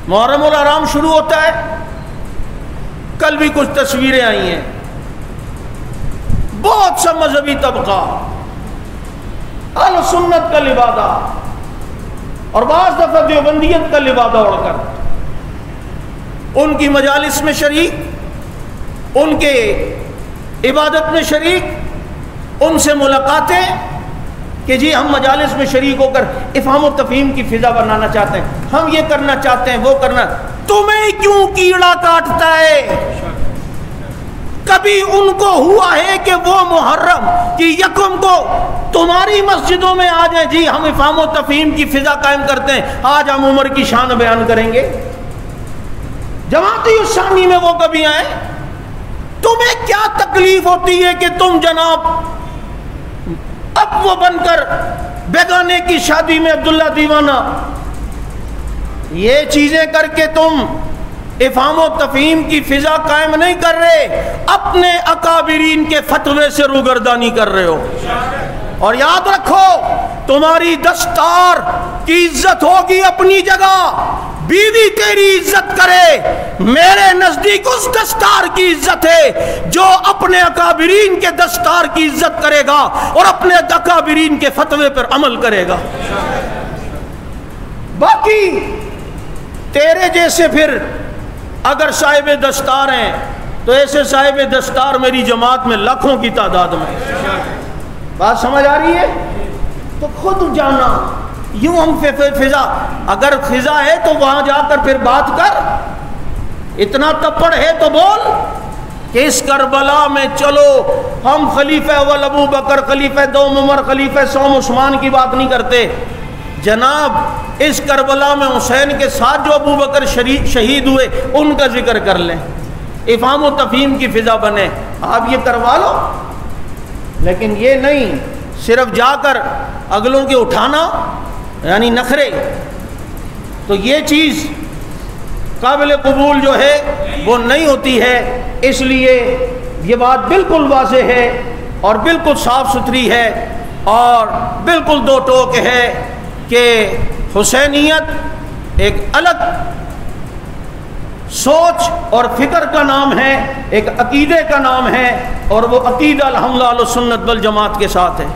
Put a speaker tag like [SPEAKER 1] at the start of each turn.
[SPEAKER 1] محرم الحرام شروع ہوتا ہے، کل بھی کچھ تصویریں آئی ہیں، بہت سا مذہبی طبقہ اہل سنت کا لبادہ اور بعض دفعہ دیوبندیت کا لبادہ اوڑھ کر ان کی مجالس میں شریک، ان کے عبادت میں شریک، ان سے ملاقاتیں کہ جی ہم مجالس میں شریک ہو کر افہام و تفہیم کی فضا بنانا چاہتے ہیں، ہم یہ کرنا چاہتے ہیں، وہ کرنا۔ تمہیں کیوں کیڑا کاٹتا ہے؟ کبھی ان کو ہوا ہے کہ وہ محرم کی یکم کو تمہاری مسجدوں میں آ جائیں، جی ہم افہام و تفہیم کی فضا قائم کرتے ہیں، آج ہم عمر کی شان بیان کریں گے؟ جماعتی الثانی میں وہ کبھی آئے؟ تمہیں کیا تکلیف ہوتی ہے کہ تم جناب اب وہ بن کر بیگانے کی شادی میں عبداللہ دیوانہ، یہ چیزیں کر کے تم افہام و تفہیم کی فضا قائم نہیں کر رہے، اپنے اکابرین کے فتوے سے روگردانی کر رہے ہو۔ اور یاد رکھو تمہاری دستار کی عزت ہوگی اپنی جگہ، بیوی تیری عزت کرے، میرے نزدیک اس دستار کی عزت ہے جو اپنے اکابرین کے دستار کی عزت کرے گا اور اپنے اکابرین کے فتوے پر عمل کرے گا۔ باقی تیرے جیسے پھر اگر صاحب دستار ہیں تو ایسے صاحب دستار میری جماعت میں لاکھوں کی تعداد میں۔ بات سمجھ آ رہی ہے؟ تو خود جانا، یوں ہم فضا، اگر فضا ہے تو وہاں جا کر پھر بات کر، اتنا تپڑ ہے تو بول کہ اس کربلا میں چلو ہم خلیفہ اول ابو بکر، خلیفہ دوم عمر، خلیفہ سوم عثمان کی بات نہیں کرتے، جناب اس کربلا میں حسین کے ساتھ جو ابو بکر شہید ہوئے ان کا ذکر کر لیں، افہام و تفہیم کی فضا بنے، آپ یہ کروا لو۔ لیکن یہ نہیں صرف جا کر اگلوں کے اٹھانا یعنی نخرے، تو یہ چیز قابل قبول جو ہے وہ نہیں ہوتی ہے۔ اس لیے یہ بات بالکل واضح ہے اور بالکل صاف ستھری ہے اور بالکل دو ٹوک ہے کہ حسینیت ایک الگ سوچ اور فکر کا نام ہے، ایک عقیدے کا نام ہے، اور وہ عقیدہ الحمدللہ سنت والجماعت کے ساتھ ہے۔